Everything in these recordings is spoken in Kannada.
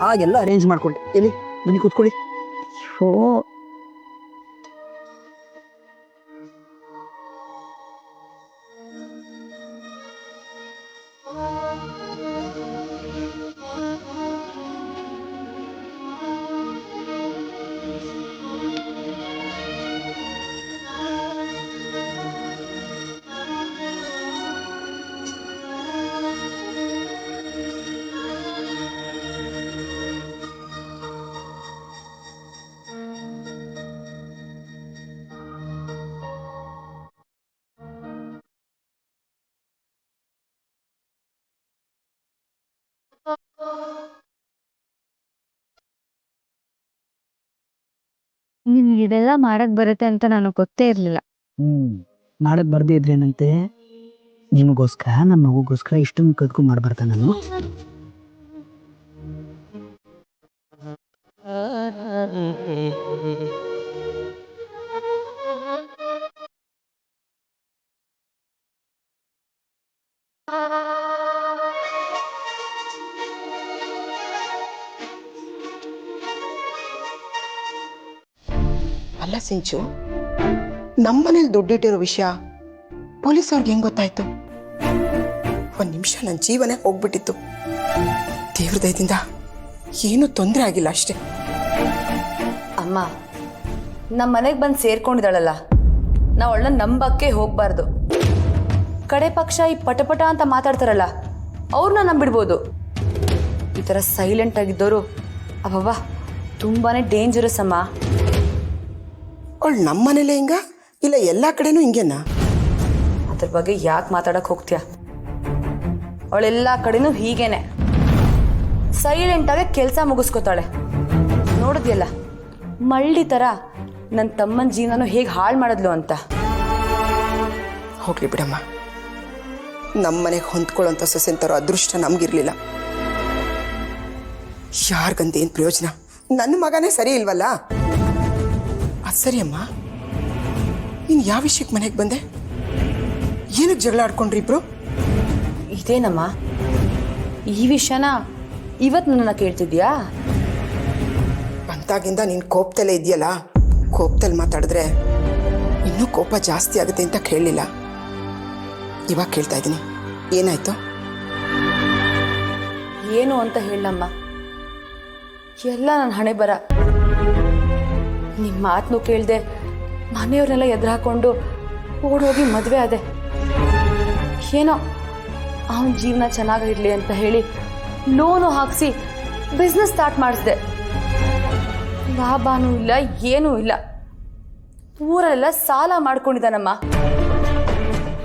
ಆಗೆಲ್ಲ ಅರೇಂಜ್ ಮಾಡ್ಕೊಂಡೆ. ಎಲ್ಲಿ ಬನ್ನಿ ಕೂತ್ಕೊಳ್ಳಿ. ಓ ನಿಮ್ಗೆ ಇದೆಲ್ಲ ಮಾಡಕ್ ಬರುತ್ತೆ ಅಂತ ನನಗೆ ಗೊತ್ತೇ ಇರ್ಲಿಲ್ಲ. ಮಾಡಕ್ ಬರ್ದೇ ಇದ್ರೇನಂತೆ, ನಿಮಗೋಸ್ಕರ ನಮ್ಮ ಮಗುಗೋಸ್ಕರ ಇಷ್ಟೊಂದು ಕದ್ಕು ಮಾಡ್ಬಾರ್ದ ನಾನು? ಅಲ್ಲ ಸಿಂಚು, ನಮ್ಮನೇಲಿ ದುಡ್ಡಿಟ್ಟಿರೋ ವಿಷಯ ಪೊಲೀಸವ್ರಿಗೆ ಹೆಂಗ್ ಗೊತ್ತಾಯ್ತು? ಒಂದ್ ನಿಮಿಷ ನನ್ನ ಜೀವನೇ ಹೋಗ್ಬಿಟ್ಟಿತ್ತು. ದೇವ್ರ ದಯದಿಂದ ಏನೂ ತೊಂದರೆ ಆಗಿಲ್ಲ ಅಷ್ಟೇ. ಅಮ್ಮ, ನಮ್ಮ ಮನೆಗೆ ಬಂದು ಸೇರ್ಕೊಂಡಿದ್ದಾಳಲ್ಲ, ನಾವು ಅವಳನ್ನ ನಂಬಕ್ಕೆ ಹೋಗ್ಬಾರ್ದು. ಕಡೆ ಪಕ್ಷ ಈ ಪಟಪಟ ಅಂತ ಮಾತಾಡ್ತಾರಲ್ಲ, ಅವ್ರನ್ನ ನಂಬಿಡ್ಬೋದು. ಈ ಥರ ಸೈಲೆಂಟ್ ಆಗಿದ್ದವರು ಅಬ್ಬಬ್ಬಾ ತುಂಬಾನೇ ಡೇಂಜರಸ್ ಅಮ್ಮ. ಅವಳು ನಮ್ಮನೇಲೆ ಹಿಂಗ ಇಲ್ಲ ಎಲ್ಲ ಕಡೆನೂ ಹಿಂಗೇನಾ? ಅದ್ರ ಬಗ್ಗೆ ಯಾಕೆ ಮಾತಾಡಕ್ಕೆ ಹೋಗ್ತೀಯ? ಅವಳೆಲ್ಲ ಕಡೆನೂ ಹೀಗೇನೆ, ಸೈಲೆಂಟಾಗಿ ಕೆಲಸ ಮುಗಿಸ್ಕೋತಾಳೆ. ನೋಡಿದ್ಯಲ್ಲ, ಮಳ್ಳಿ ಥರ ನನ್ನ ತಮ್ಮನ ಜೀವನನೂ ಹೇಗೆ ಹಾಳು ಮಾಡಿದ್ಲು ಅಂತ. ಹೋಗ್ಲಿ ಬಿಡಮ್ಮ, ನಮ್ಮನೆಗೆ ಹೊಂದ್ಕೊಳ್ಳೋಂಥ ಸೊಸೆನ್ ತರೋ ಅದೃಷ್ಟ ನಮ್ಗಿರ್ಲಿಲ್ಲ. ಯಾರಿಗಂದೇನು ಪ್ರಯೋಜನ? ನನ್ನ ಮಗನೇ ಸರಿ ಇಲ್ವಲ್ಲ. ಅದು ಸರಿ ಅಮ್ಮ, ನೀನು ಯಾವ ವಿಷಯಕ್ಕೆ ಮನೆಗೆ ಬಂದೆ? ಏನಕ್ಕೆ ಜಗಳ ಆಡ್ಕೊಂಡ್ರಿ ಇಬ್ರು? ಇದೇನಮ್ಮ, ಈ ವಿಷಯನ ಇವತ್ತು ನನ್ನನ್ನು ಕೇಳ್ತಿದ್ಯಾ? ಬಂದಾಗಿಂದ ನೀನು ಕೋಪದಲ್ಲೇ ಇದೆಯಲ್ಲ, ಕೋಪದಲ್ಲಿ ಮಾತಾಡಿದ್ರೆ ಇನ್ನೂ ಕೋಪ ಜಾಸ್ತಿ ಆಗುತ್ತೆ ಅಂತ ಕೇಳಲಿಲ್ಲ. ಇವಾಗ ಕೇಳ್ತಾ ಇದ್ದೀನಿ, ಏನಾಯ್ತು? ಏನು ಅಂತ ಹೇಳಮ್ಮ, ಎಲ್ಲ ನನ್ನ ಹಣೆ ಬರ. ನಿಮ್ಮ ಮಾತನ್ನು ಕೇಳ್ದೆ ಮನೆಯವ್ರನ್ನೆಲ್ಲ ಎದುರು ಹಾಕೊಂಡು ಓಡೋಗಿ ಮದುವೆ ಆದೆ. ಏನೋ ಅವನ ಜೀವನ ಚೆನ್ನಾಗಿರ್ಲಿ ಅಂತ ಹೇಳಿ ಲೋನು ಹಾಕಿಸಿ ಬಿಸ್ನೆಸ್ ಸ್ಟಾರ್ಟ್ ಮಾಡಿಸ್ದೆ. ಲಾಭನೂ ಇಲ್ಲ, ಏನೂ ಇಲ್ಲ. ಊರಲ್ಲೆಲ್ಲ ಸಾಲ ಮಾಡ್ಕೊಂಡಿದ್ದಾನಮ್ಮ.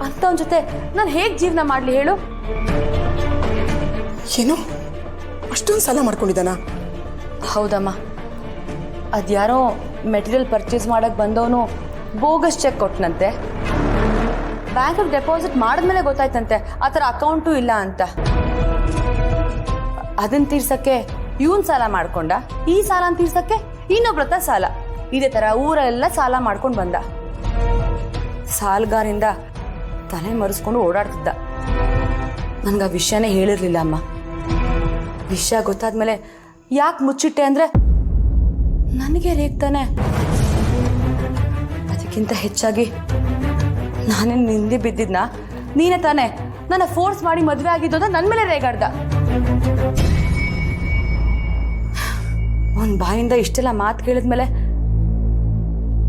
ಅಂಥವನ ಜೊತೆ ನಾನು ಹೇಗೆ ಜೀವನ ಮಾಡಲಿ ಹೇಳು? ಏನು, ಅಷ್ಟೊಂದು ಸಾಲ ಮಾಡ್ಕೊಂಡಿದ್ದಾನ? ಹೌದಮ್ಮ, ಅದ್ಯಾರೋ ಮೆಟೀರಿಯಲ್ ಪರ್ಚೇಸ್ ಮಾಡಕ್ಕೆ ಬಂದವನು ಬೋಗಸ್ ಚೆಕ್ ಕೊಟ್ಟನಂತೆ. ಬ್ಯಾಂಕಿಗೆ ಡೆಪಾಸಿಟ್ ಮಾಡಿದ್ಮೇಲೆ ಗೊತ್ತಾಯ್ತಂತೆ ಆ ಥರ ಅಕೌಂಟು ಇಲ್ಲ ಅಂತ. ಅದನ್ನ ತೀರ್ಸಕ್ಕೆ ಇವನ್ ಸಾಲ ಮಾಡ್ಕೊಂಡ, ಈ ಸಾಲನ ತೀರ್ಸಕ್ಕೆ ಇನ್ನೊಬ್ರತ ಸಾಲ. ಇದೇ ಥರ ಊರೆಲ್ಲ ಸಾಲ ಮಾಡ್ಕೊಂಡು ಬಂದ. ಸಾಲಗಾರಿಂದ ತಲೆ ಮರೆಸ್ಕೊಂಡು ಓಡಾಡ್ತಿದ್ದ. ನನ್ಗೆ ಆ ವಿಷಯನೇ ಹೇಳಿರ್ಲಿಲ್ಲ ಅಮ್ಮ. ವಿಷಯ ಗೊತ್ತಾದ್ಮೇಲೆ ಯಾಕೆ ಮುಚ್ಚಿಟ್ಟೆ ಅಂದರೆ ನನಗೆ ರೇಗ್ತಾನೆ. ಅದಕ್ಕಿಂತ ಹೆಚ್ಚಾಗಿ ನಾನೇ ನಿಂದೆ ಬಿದ್ದಿದ್ನ, ನೀನೇ ತಾನೇ ನನ್ನ ಫೋರ್ಸ್ ಮಾಡಿ ಮದುವೆ ಆಗಿದ್ದು ಅಂತ ನನ್ನ ಮೇಲೆ ರೇಗಾಡ್ದ. ಅವನ ಬಾಯಿಂದ ಇಷ್ಟೆಲ್ಲ ಮಾತು ಕೇಳಿದ್ಮೇಲೆ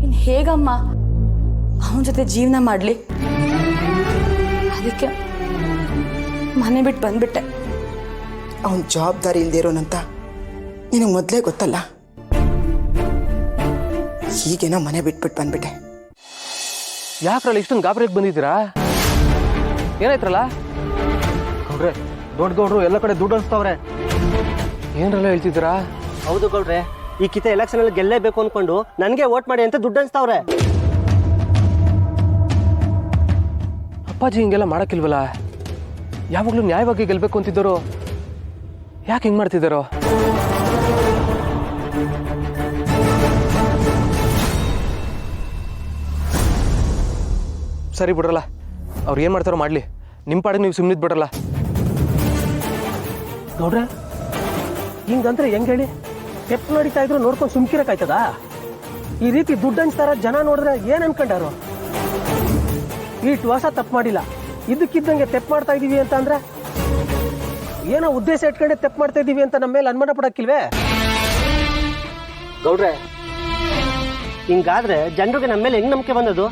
ಇನ್ನು ಹೇಗಮ್ಮ ಅವನ ಜೊತೆ ಜೀವನ ಮಾಡಲಿ? ಅದಕ್ಕೆ ಮನೆ ಬಿಟ್ಟು ಬಂದ್ಬಿಟ್ಟೆ. ಅವನ ಜವಾಬ್ದಾರಿ ಇಲ್ದೇ ಇರೋನಂತ ನಿನಗೆ ಮೊದಲೇ ಗೊತ್ತಲ್ಲ. ಹೀಗೇನೋ ಮನೆ ಬಿಟ್ಬಿಟ್ಟು ಬಂದ್ಬಿಟ್ಟೆ. ಯಾಕ್ರಲ್ಲ ಇಷ್ಟೊಂದು ಗಾಬರಿಗೆ ಬಂದಿದ್ದೀರಾ? ಏನಾಯ್ತ್ರಲ್ಲ? ಗೌಡ್ರೆ, ದೊಡ್ಡ ಗೌಡ್ರು ಎಲ್ಲ ಕಡೆ ದುಡ್ಡು ಅನ್ಸ್ತವ್ರೆ. ಏನ್ರಲ್ಲ ಹೇಳ್ತಿದ್ದೀರಾ? ಹೌದು ಗೌಡ್ರೆ, ಈ ಕಿತ ಎಲೆಕ್ಷನ್ ಅಲ್ಲಿ ಗೆಲ್ಲೇಬೇಕು ಅನ್ಕೊಂಡು ನನಗೆ ವೋಟ್ ಮಾಡಿ ಅಂತ ದುಡ್ಡು ಅನ್ಸ್ತವ್ರೆ. ಅಪ್ಪಾಜಿ ಹಿಂಗೆಲ್ಲ ಮಾಡಕ್ಕಿಲ್ವಲ್ಲ? ಯಾವಾಗ್ಲೂ ನ್ಯಾಯವಾಗಿ ಗೆಲ್ಬೇಕು ಅಂತಿದ್ದಾರೋ, ಯಾಕೆ ಹಿಂಗ್ ಮಾಡ್ತಿದ್ದಾರೋ? ಸರಿ ಬಿಡ್ರಲ್ಲ, ಅವ್ರು ಏನು ಮಾಡ್ತಾರೋ ಮಾಡಲಿ. ನಿಮ್ಮ ಪಾಡಿಗೆ ನೀವು ಸುಮ್ಮನಿದ್ ಬಿಡ್ರಲ್ಲ. ಗೌಡ್ರೆ, ಹಿಂಗಂದ್ರೆ ಹೆಂಗ್ ಹೇಳಿ? ತೆಪ್ಪು ನಡೀತಾ ಇದ್ರು ನೋಡ್ಕೊಂಡು ಸುಮ್ಕಿರಕ್ಕಾಯ್ತದ? ಈ ರೀತಿ ದುಡ್ಡು ಹಂಚ್ತಾರ ಜನ ನೋಡಿದ್ರೆ ಏನ್ ಅನ್ಕೊಂಡಾರು? ಇಷ್ಟು ಹೊಸ ತಪ್ಪು ಮಾಡಿಲ್ಲ, ಇದಕ್ಕಿದ್ದಂಗೆ ತೆಪ್ಪು ಮಾಡ್ತಾ ಇದೀವಿ ಅಂತ ಅಂದ್ರೆ ಏನೋ ಉದ್ದೇಶ ಇಟ್ಕೊಂಡೆ ತೆಪ್ಪು ಮಾಡ್ತಾ ಇದೀವಿ ಅಂತ ನಮ್ಮ ಮೇಲೆ ಅನುಮಾನ ಪಡಕ್ಕಿಲ್ವೇ? ಗೌಡ್ರೆ, ಹಿಂಗಾದ್ರೆ ಜನರಿಗೆ ನಮ್ಮ ಮೇಲೆ ಹೆಂಗ್ ನಂಬಿಕೆ ಬಂದದು?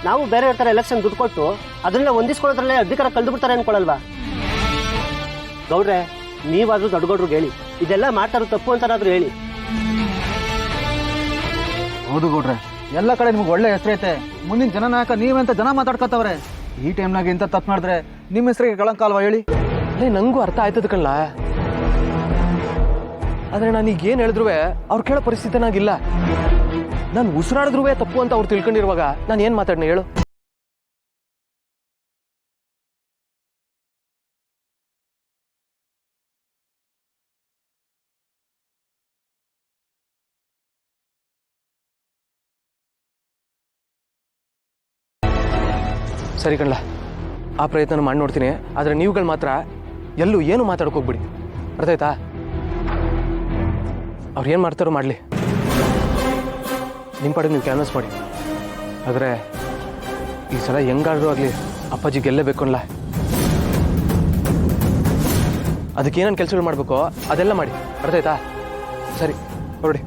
ನಾವು ಬೇರೆ ತರ ಎಲೆಕ್ಷನ್ ದುಡ್ಡು ಕೊಟ್ಟು ಅದನ್ನ ಹೊಂದಿಸ್ಕೊಳ್ಳೋದ್ರಲ್ಲೇ ಅಧಿಕಾರ ಕಳೆದು ಬಿಡ್ತಾರೆ ಅನ್ಕೊಳಲ್ವಾ? ಗೌಡ್ರೆ, ನೀವಾದ್ರೂ ದೊಡ್ಡ ಗೌಡ್ರಿಗೆ ಹೇಳಿ, ಇದೆಲ್ಲ ಮಾಡ್ತಾರೋ ತಪ್ಪು ಅಂತಾರಾದ್ರೂ ಹೇಳಿ. ಹೌದು ಗೌಡ್ರೆ, ಎಲ್ಲ ಕಡೆ ನಿಮ್ಗೆ ಒಳ್ಳೆ ಹೆಸರೈತೆ. ಮುಂದಿನ ಜನನಾಯಕ ನೀವಂತ ಜನ ಮಾತಾಡ್ಕೊತವ್ರೆ. ಈ ಟೈಮ್ನಾಗ ಇಂಥ ತಪ್ಪು ಮಾಡಿದ್ರೆ ನಿಮ್ಮ ಹೆಸರಿಗೆ ಕಳಂಕ ಅಲ್ವಾ ಹೇಳಿ? ಅಲ್ಲೇ ನಂಗೂ ಅರ್ಥ ಆಯ್ತದ ಕಣ್ಲ. ಆದ್ರೆ ನಾನೀಗ ಏನ್ ಹೇಳಿದ್ರು ಅವ್ರು ಕೇಳೋ ಪರಿಸ್ಥಿತಿನಾಗಿಲ್ಲ. ನಾನು ಉಸಿರಾಡಿದ್ರು ತಪ್ಪು ಅಂತ ಅವ್ರು ತಿಳ್ಕೊಂಡಿರುವಾಗ ನಾನು ಏನ್ ಮಾತಾಡ್ನ ಹೇಳು? ಸರಿ ಕಣ್ಲ, ಆ ಪ್ರಯತ್ನ ಮಾಡಿ ನೋಡ್ತೀನಿ. ಆದ್ರೆ ನೀವುಗಳು ಮಾತ್ರ ಎಲ್ಲೂ ಏನು ಮಾತಾಡ್ಕೋಗ್ಬಿಡಿ, ಅರ್ಥ ಆಯ್ತಾ? ಅವ್ರು ಏನು ಮಾಡ್ತಾರೋ ಮಾಡಲಿ, ನಿಮ್ಮ ಪಾಡಿಗೆ ನೀವು ಕ್ಯಾನ್ವಸ್ ಮಾಡಿ. ಆದರೆ ಈ ಸಲ ಹೆಂಗಾದ್ರೂ ಆಗಲಿ ಅಪ್ಪಾಜಿ ಗೆಲ್ಲೇಬೇಕು ಅಲ್ಲ. ಅದಕ್ಕೆ ಏನೇನು ಕೆಲಸಗಳು ಮಾಡಬೇಕೋ ಅದೆಲ್ಲ ಮಾಡಿ, ಅರ್ಥ ಆಯ್ತಾ? ಸರಿ ಹೊರಡಿ.